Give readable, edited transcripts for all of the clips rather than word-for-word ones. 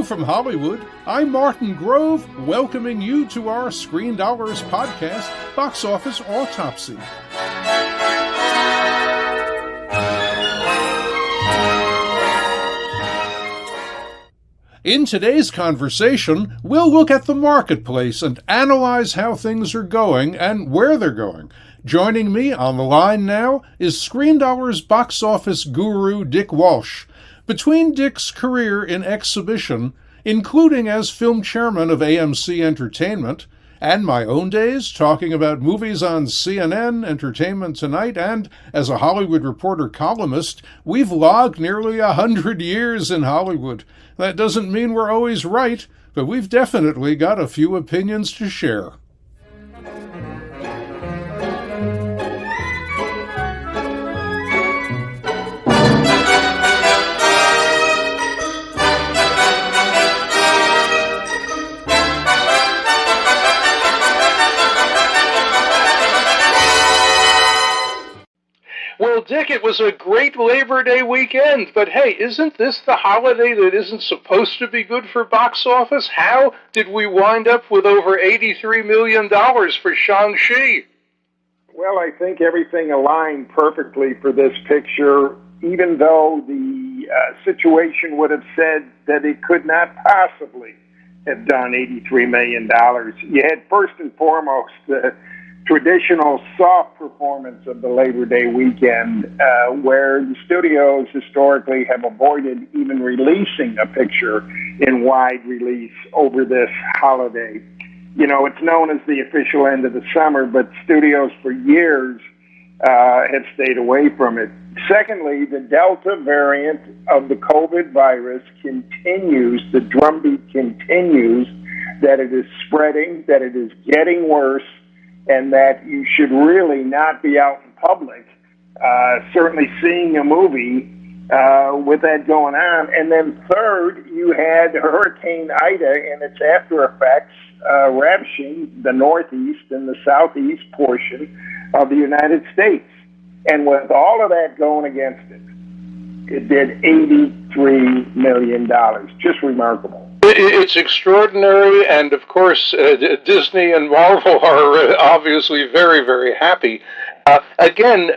Hello from Hollywood. I'm Martin Grove, welcoming you to our Screen Dollars podcast, Box Office Autopsy. In today's conversation, we'll look at the marketplace and analyze how things are going and where they're going. Joining me on the line now is Screen Dollars box office guru Dick Walsh. Between Dick's career in exhibition, including as film chairman of AMC Entertainment, and my own days talking about movies on CNN, Entertainment Tonight, and as a Hollywood Reporter columnist, we've logged nearly 100 years in Hollywood. That doesn't mean we're always right, but we've definitely got a few opinions to share. Well, Dick, it was a great Labor Day weekend, but hey, isn't this the holiday that isn't supposed to be good for box office? How did we wind up with over $83 million for Shang-Chi? Well, I think everything aligned perfectly for this picture, even though the situation would have said that it could not possibly have done $83 million. You had first and foremost the traditional soft performance of the Labor Day weekend, where the studios historically have avoided even releasing a picture in wide release over this holiday. You know, it's known as the official end of the summer, but studios for years have stayed away from it. Secondly, the Delta variant of the COVID virus continues, the drumbeat continues, that it is spreading, that it is getting worse, and that you should really not be out in public, certainly seeing a movie with that going on. And then third, you had Hurricane Ida and its after effects ravishing the northeast and the southeast portion of the United States. And with all of that going against it, it did $83 million. Just remarkable. It's extraordinary, and of course, Disney and Marvel are obviously very, very happy. Again,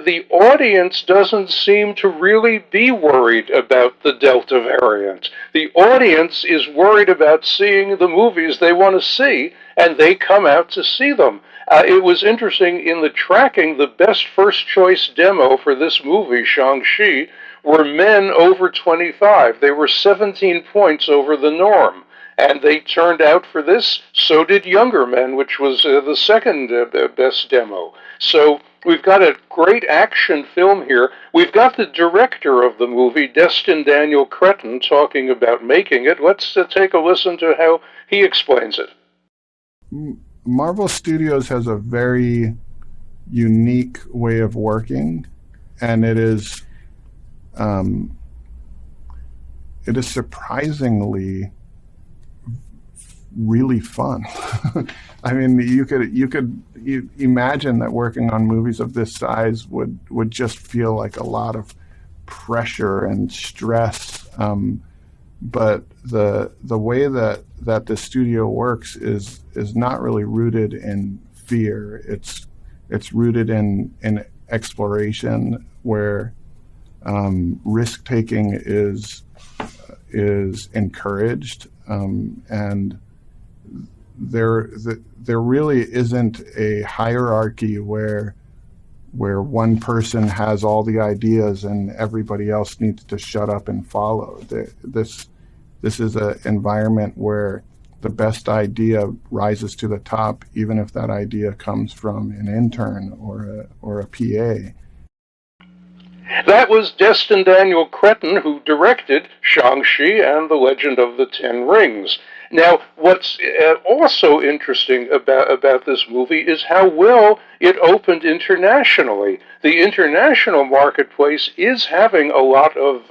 the audience doesn't seem to really be worried about the Delta variant. The audience is worried about seeing the movies they want to see, and they come out to see them. It was interesting in the tracking, the best first choice demo for this movie, Shang-Chi, were men over 25. They were 17 points over the norm. And they turned out for this, so did younger men, which was the second best demo. So we've got a great action film here. We've got the director of the movie, Destin Daniel Cretton, talking about making it. Let's take a listen to how he explains it. Marvel Studios has a very unique way of working, and it is surprisingly really fun. I mean, you could imagine that working on movies of this size would just feel like a lot of pressure and stress. But the way that the studio works is not really rooted in fear. It's rooted in exploration, where risk taking is encouraged, and there really isn't a hierarchy where one person has all the ideas and everybody else needs to shut up and follow. This is an environment where the best idea rises to the top, even if that idea comes from an intern or a PA. That was Destin Daniel Cretton, who directed Shang-Chi and the Legend of the Ten Rings. Now, what's also interesting about this movie is how well it opened internationally. The international marketplace is having a lot of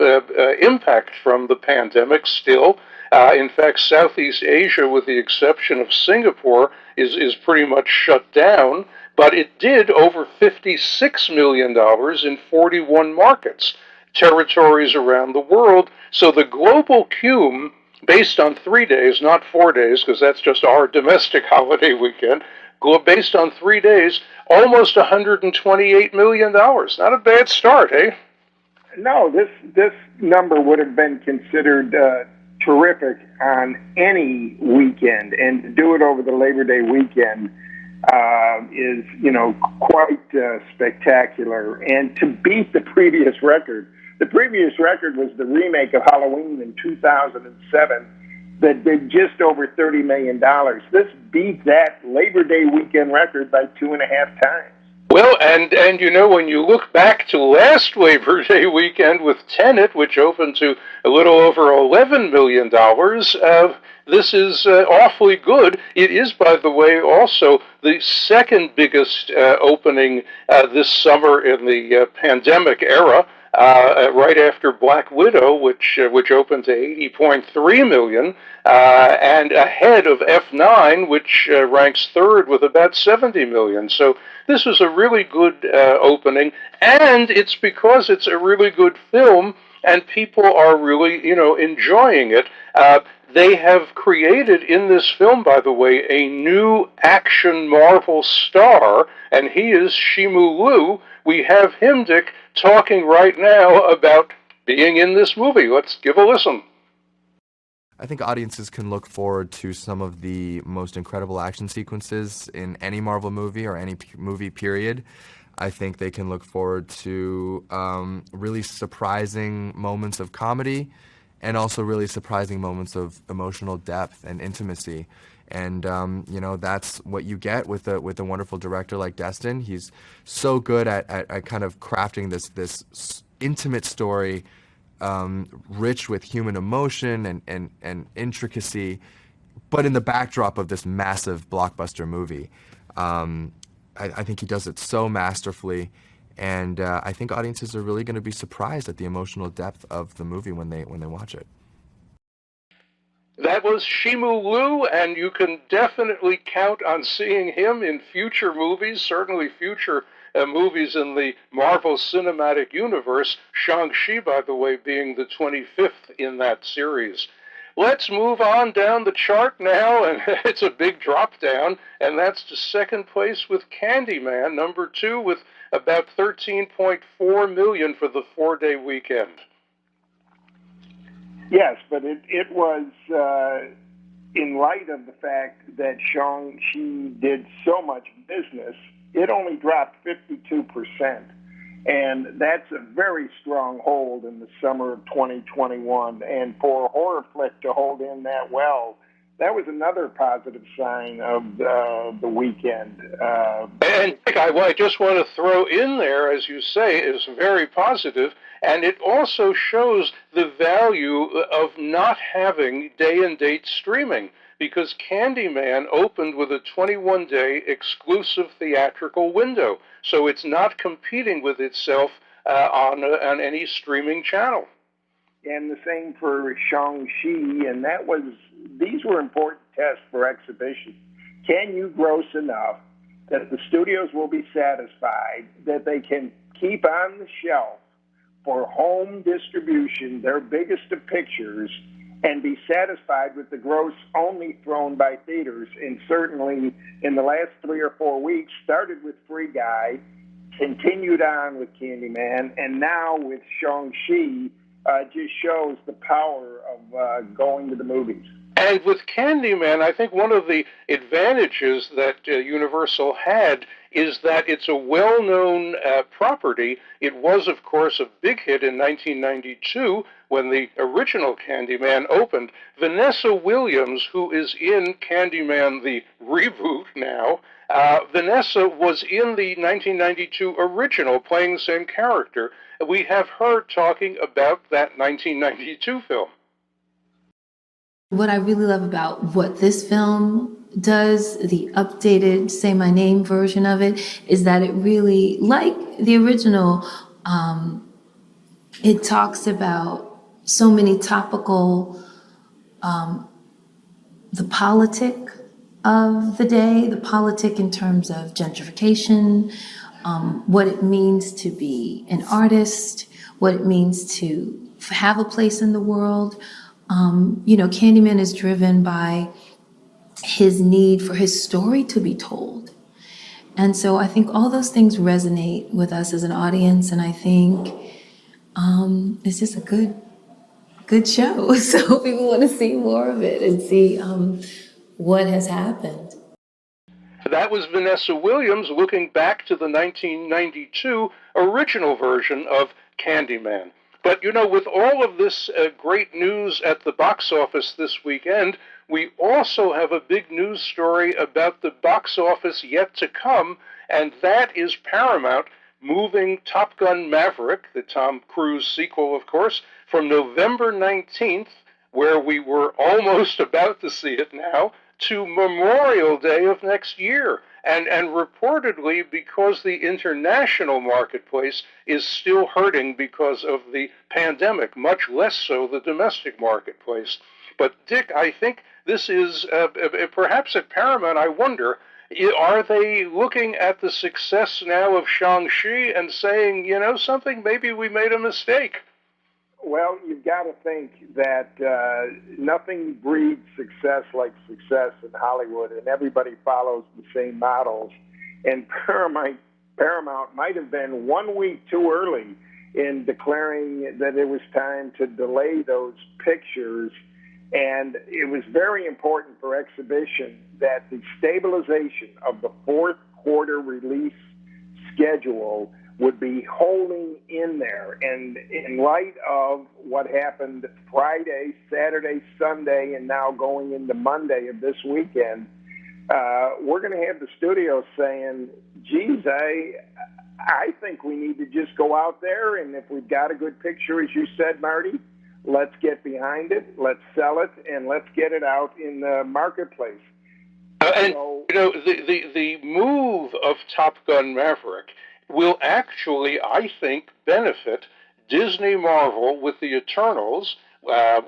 impact from the pandemic still. In fact, Southeast Asia, with the exception of Singapore, is pretty much shut down. But it did over $56 million in 41 markets, territories around the world. So the global cume based on 3 days, not 4 days, because that's just our domestic holiday weekend, based on 3 days, almost $128 million. Not a bad start, eh? No, this number would have been considered terrific on any weekend, and to do it over the Labor Day weekend is, quite spectacular. And to beat the previous record. The previous record was the remake of Halloween in 2007 that did just over $30 million. This beat that Labor Day weekend record by 2.5 times. Well, and when you look back to last Labor Day weekend with Tenet, which opened to a little over $11 million, this is awfully good. It is, by the way, also the second biggest opening this summer in the pandemic era. Right after Black Widow, which opened to $80.3 million, and ahead of F9, which ranks third with about $70 million. So this was a really good opening, and it's because it's a really good film, and people are really, enjoying it. They have created in this film, by the way, a new action Marvel star, and he is Simu Liu. We have him, Dick, talking right now about being in this movie. Let's give a listen. I think audiences can look forward to some of the most incredible action sequences in any Marvel movie or any movie period. I think they can look forward to really surprising moments of comedy and also really surprising moments of emotional depth and intimacy. And that's what you get with a wonderful director like Destin. He's so good at kind of crafting this intimate story, rich with human emotion and intricacy, but in the backdrop of this massive blockbuster movie. I think he does it so masterfully, and I think audiences are really going to be surprised at the emotional depth of the movie when they watch it. That was Simu Liu, and you can definitely count on seeing him in future movies, certainly future movies in the Marvel Cinematic Universe, Shang-Chi, by the way, being the 25th in that series. Let's move on down the chart now, and it's a big drop down, and that's to second place with Candyman, number 2, with about $13.4 million for the 4-day weekend. Yes, but it was in light of the fact that Shang-Chi did so much business, it only dropped 52%. And that's a very strong hold in the summer of 2021. And for a horror flick to hold in that well, that was another positive sign of the weekend. And I just want to throw in there, as you say, is very positive. And it also shows the value of not having day-and-date streaming, because Candyman opened with a 21-day exclusive theatrical window, so it's not competing with itself on any streaming channel. And the same for Shang-Chi, and these were important tests for exhibition. Can you gross enough that the studios will be satisfied that they can keep on the shelf for home distribution their biggest of pictures and be satisfied with the gross only thrown by theaters? And certainly in the last 3 or 4 weeks, started with Free Guy, continued on with Candyman, and now with Shang-Chi, just shows the power of going to the movies. And with Candyman, I think one of the advantages that Universal had is that it's a well-known property. It was, of course, a big hit in 1992 when the original Candyman opened. Vanessa Williams, who is in Candyman, the reboot now, Vanessa was in the 1992 original, playing the same character. We have her talking about that 1992 film. What I really love about what this film does, the updated Say My Name version of it, is that it really, like the original, it talks about so many topical, the politic of the day, the politic in terms of gentrification, what it means to be an artist, what it means to have a place in the world, Candyman is driven by his need for his story to be told. And so I think all those things resonate with us as an audience, and I think it's just a good show. So people want to see more of it and see what has happened. That was Vanessa Williams looking back to the 1992 original version of Candyman. But, with all of this great news at the box office this weekend, we also have a big news story about the box office yet to come, and that is Paramount moving Top Gun Maverick, the Tom Cruise sequel, of course, from November 19th, where we were almost about to see it now, to Memorial Day of next year. And reportedly, because the international marketplace is still hurting because of the pandemic, much less so the domestic marketplace. But, Dick, I think this is, perhaps at Paramount, I wonder, are they looking at the success now of Shang-Chi and saying, something, maybe we made a mistake? Well, you've got to think that nothing breeds success like success in Hollywood, and everybody follows the same models. And Paramount might have been 1 week too early in declaring that it was time to delay those pictures. And it was very important for exhibition that the stabilization of the fourth quarter release schedule would be holding in there. And in light of what happened Friday, Saturday, Sunday, and now going into Monday of this weekend, we're going to have the studio saying, geez, I think we need to just go out there, and if we've got a good picture, as you said, Marty, let's get behind it, let's sell it, and let's get it out in the marketplace. The move of Top Gun Maverick will actually, I think, benefit Disney Marvel with the Eternals,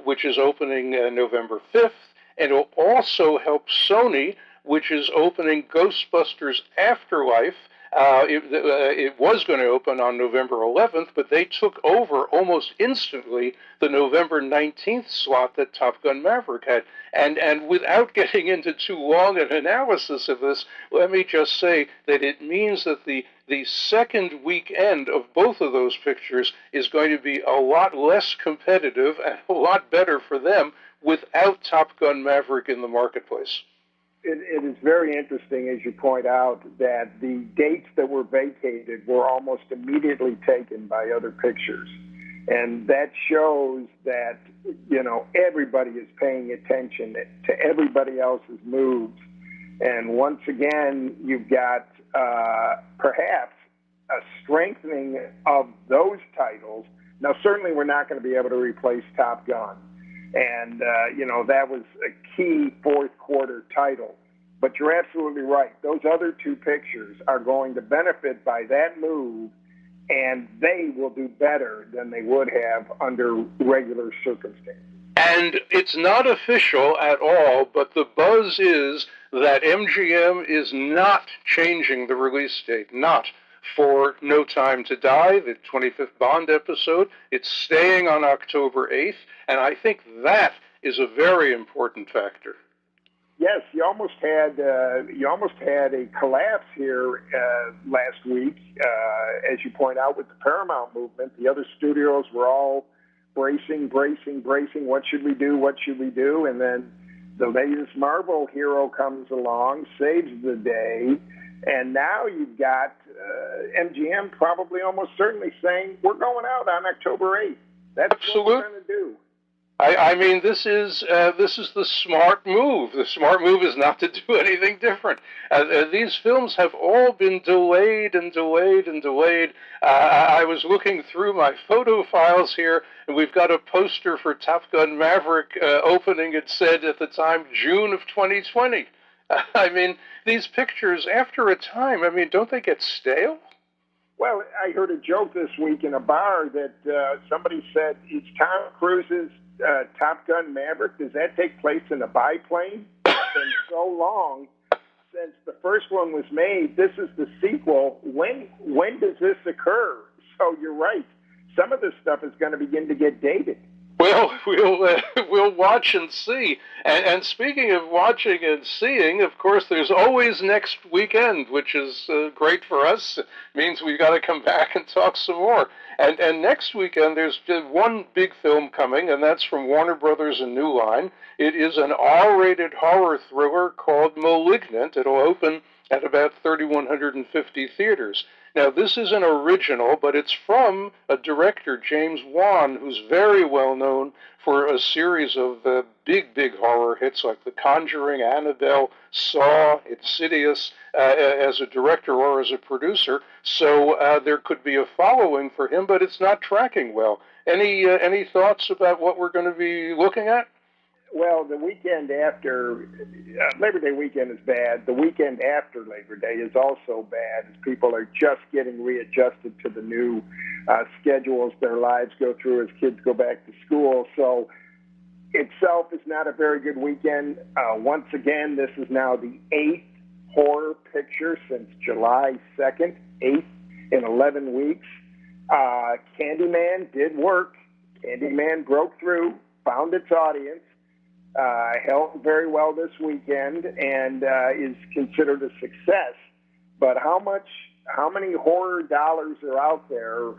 which is opening November 5th, and it will also help Sony, which is opening Ghostbusters Afterlife. It was going to open on November 11th, but they took over almost instantly the November 19th slot that Top Gun Maverick had. And without getting into too long an analysis of this, let me just say that it means that the second weekend of both of those pictures is going to be a lot less competitive and a lot better for them without Top Gun Maverick in the marketplace. It is very interesting, as you point out, that the dates that were vacated were almost immediately taken by other pictures. And that shows that, everybody is paying attention to everybody else's moves. And once again, you've got perhaps a strengthening of those titles. Now, certainly we're not going to be able to replace Top Gun. And, that was a key fourth quarter title. But you're absolutely right. Those other two pictures are going to benefit by that move, and they will do better than they would have under regular circumstances. And it's not official at all, but the buzz is that MGM is not changing the release date, not for No Time to Die, the 25th Bond episode. It's staying on October 8th, and I think that is a very important factor. Yes, you almost had a collapse here last week, as you point out, with the Paramount movement. The other studios were all bracing. What should we do? And then the latest Marvel hero comes along, saves the day, and now you've got MGM probably almost certainly saying, we're going out on October 8th. That's Absolutely. What we're going to do. I mean, this is the smart move. The smart move is not to do anything different. These films have all been delayed and delayed and delayed. I was looking through my photo files here, and we've got a poster for Top Gun Maverick opening. It said at the time, June of 2020. I mean, these pictures, after a time, don't they get stale? Well, I heard a joke this week in a bar that somebody said, it's Tom Cruise's Top Gun Maverick. Does that take place in a biplane? It's been so long since the first one was made. This is the sequel. When does this occur? So you're right. Some of this stuff is going to begin to get dated. Well, we'll watch and see. And speaking of watching and seeing, of course, there's always next weekend, which is great for us. It means we've got to come back and talk some more. And next weekend, there's one big film coming, and that's from Warner Brothers and New Line. It is an R-rated horror thriller called Malignant. It'll open at about 3,150 theaters. Now, this is an original, but it's from a director, James Wan, who's very well known for a series of big horror hits like The Conjuring, Annabelle, Saw, Insidious, as a director or as a producer. So there could be a following for him, but it's not tracking well. Any thoughts about what we're going to be looking at? Well, the weekend after Labor Day weekend is bad. The weekend after Labor Day is also bad, as people are just getting readjusted to the new schedules their lives go through as kids go back to school. So itself is not a very good weekend. Once again, this is now the 8th horror picture since July 2nd, 8th in 11 weeks. Candyman did work. Candyman broke through, found its audience. Held very well this weekend and is considered a success. But how many horror dollars are out there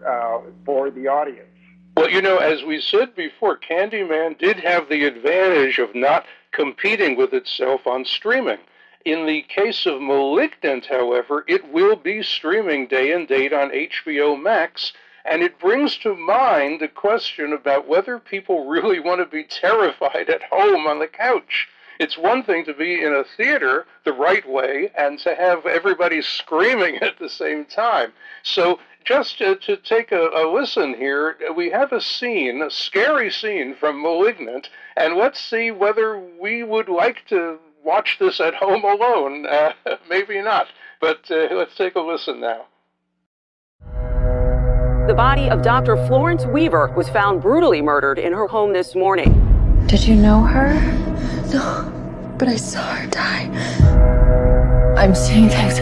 for the audience? Well, as we said before, Candyman did have the advantage of not competing with itself on streaming. In the case of Malignant, however, it will be streaming day and date on HBO Max. And it brings to mind the question about whether people really want to be terrified at home on the couch. It's one thing to be in a theater the right way and to have everybody screaming at the same time. So just to take a listen here, we have a scary scene from Malignant, and let's see whether we would like to watch this at home alone. Maybe not, but let's take a listen now. The body of Dr. Florence Weaver was found brutally murdered in her home this morning. Did you know her? No, but I saw her die. I'm seeing things.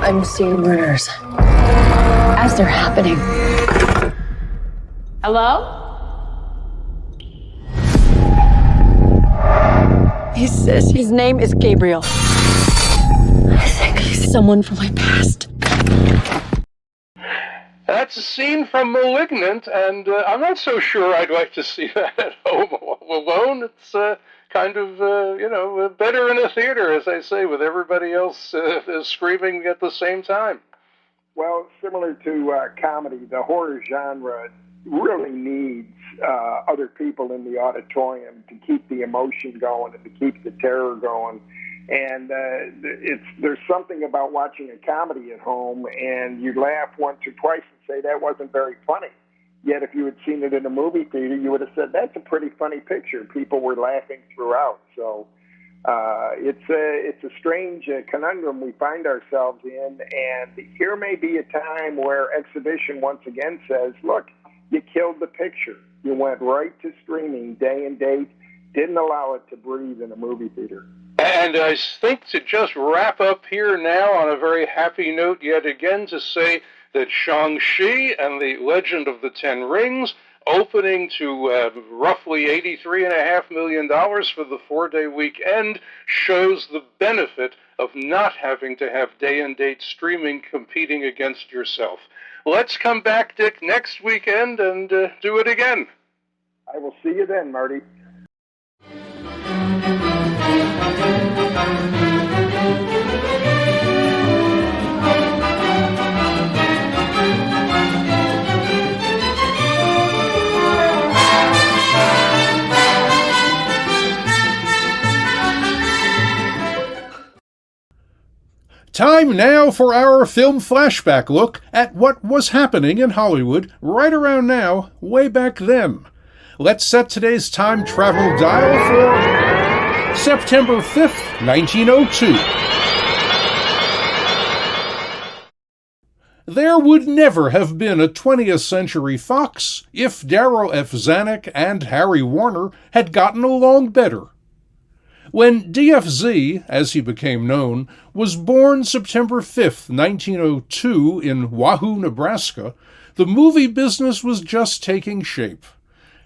I'm seeing murders as they're happening. Hello? He says his name is Gabriel. I think he's someone from my past. That's a scene from Malignant, and I'm not so sure I'd like to see that at home alone. It's kind of, better in a theater, as I say, with everybody else screaming at the same time. Well, similar to comedy, the horror genre really needs other people in the auditorium to keep the emotion going and to keep the terror going. And there's something about watching a comedy at home and you laugh once or twice and say that wasn't very funny. Yet if you had seen it in a movie theater, you would have said that's a pretty funny picture. People were laughing throughout. So it's a strange conundrum we find ourselves in. And here may be a time where exhibition once again says, look, you killed the picture. You went right to streaming day and date, didn't allow it to breathe in a movie theater. And I think to just wrap up here now on a very happy note yet again to say that Shang-Chi and the Legend of the Ten Rings, opening to roughly $83.5 million for the 4-day weekend, shows the benefit of not having to have day-and-date streaming competing against yourself. Let's come back, Dick, next weekend and do it again. I will see you then, Marty. Time now for our film flashback look at what was happening in Hollywood right around now, way back then. Let's set today's time travel dial for September 5th, 1902. There would never have been a 20th Century Fox if Darryl F. Zanuck and Harry Warner had gotten along better. When DFZ, as he became known, was born September 5th, 1902 in Wahoo, Nebraska, The movie business was just taking shape.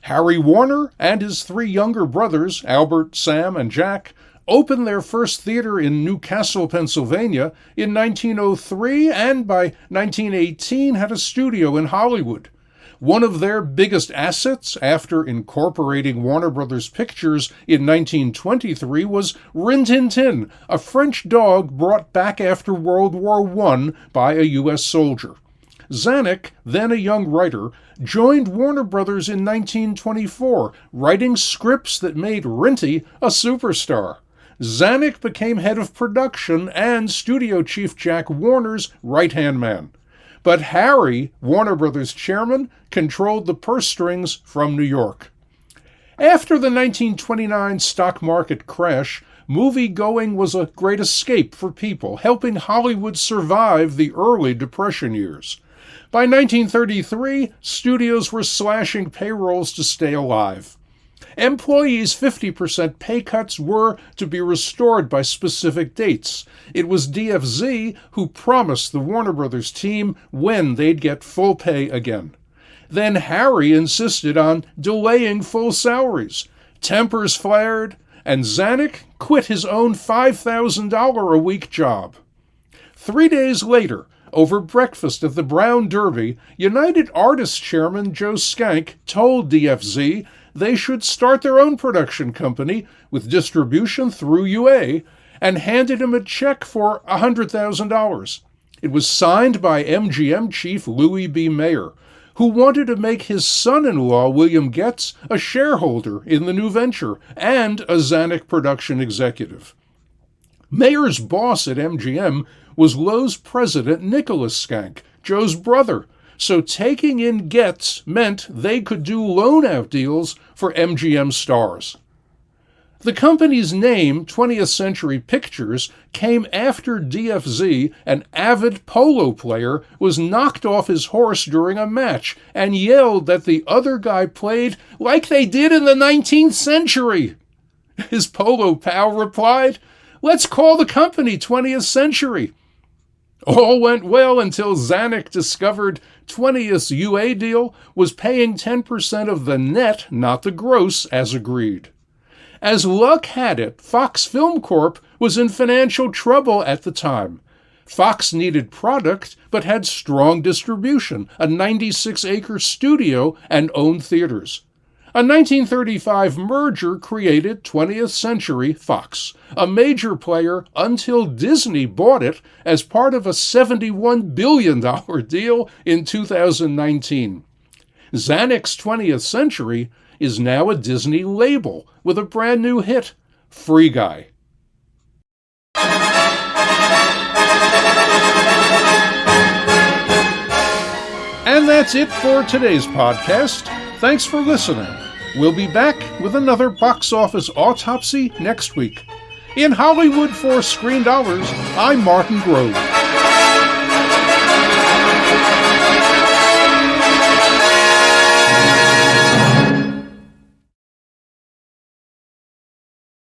Harry Warner and his three younger brothers, Albert, Sam, and Jack, opened their first theater in Newcastle, Pennsylvania in 1903, and by 1918 had a studio in Hollywood. One of their biggest assets after incorporating Warner Brothers Pictures in 1923 was Rin Tin Tin, a French dog brought back after World War I by a U.S. soldier. Zanuck, then a young writer, joined Warner Brothers in 1924, writing scripts that made Rinty a superstar. Zanuck became head of production and studio chief Jack Warner's right-hand man. But Harry, Warner Brothers chairman, controlled the purse strings from New York. After the 1929 stock market crash, movie-going was a great escape for people, helping Hollywood survive the early Depression years. By 1933, studios were slashing payrolls to stay alive. Employees' 50% pay cuts were to be restored by specific dates. It was DFZ who promised the Warner Brothers team when they'd get full pay again. Then Harry insisted on delaying full salaries. Tempers flared, and Zanuck quit his own $5,000 a week job. 3 days later, over breakfast at the Brown Derby, United Artists chairman Joe Skank told DFZ they should start their own production company with distribution through UA, and handed him a check for $100,000. It was signed by MGM chief Louis B. Mayer, who wanted to make his son-in-law William Getz a shareholder in the new venture and a Zanuck production executive. Mayer's boss at MGM was Lowe's president Nicholas Skank, Joe's brother, so taking in Getz meant they could do loan-out deals for MGM stars. The company's name, 20th Century Pictures, came after DFZ, an avid polo player, was knocked off his horse during a match and yelled that the other guy played like they did in the 19th century. His polo pal replied, "Let's call the company 20th Century." All went well until Zanuck discovered 20th's UA deal was paying 10% of the net, not the gross, as agreed. As luck had it, Fox Film Corp was in financial trouble at the time. Fox needed product, but had strong distribution, a 96-acre studio, and owned theaters. A 1935 merger created 20th Century Fox, a major player until Disney bought it as part of a $71 billion deal in 2019. Zanuck's 20th Century is now a Disney label with a brand new hit, Free Guy. And that's it for today's podcast. Thanks for listening. We'll be back with another box office autopsy next week. In Hollywood for Screen Dollars, I'm Martin Grove.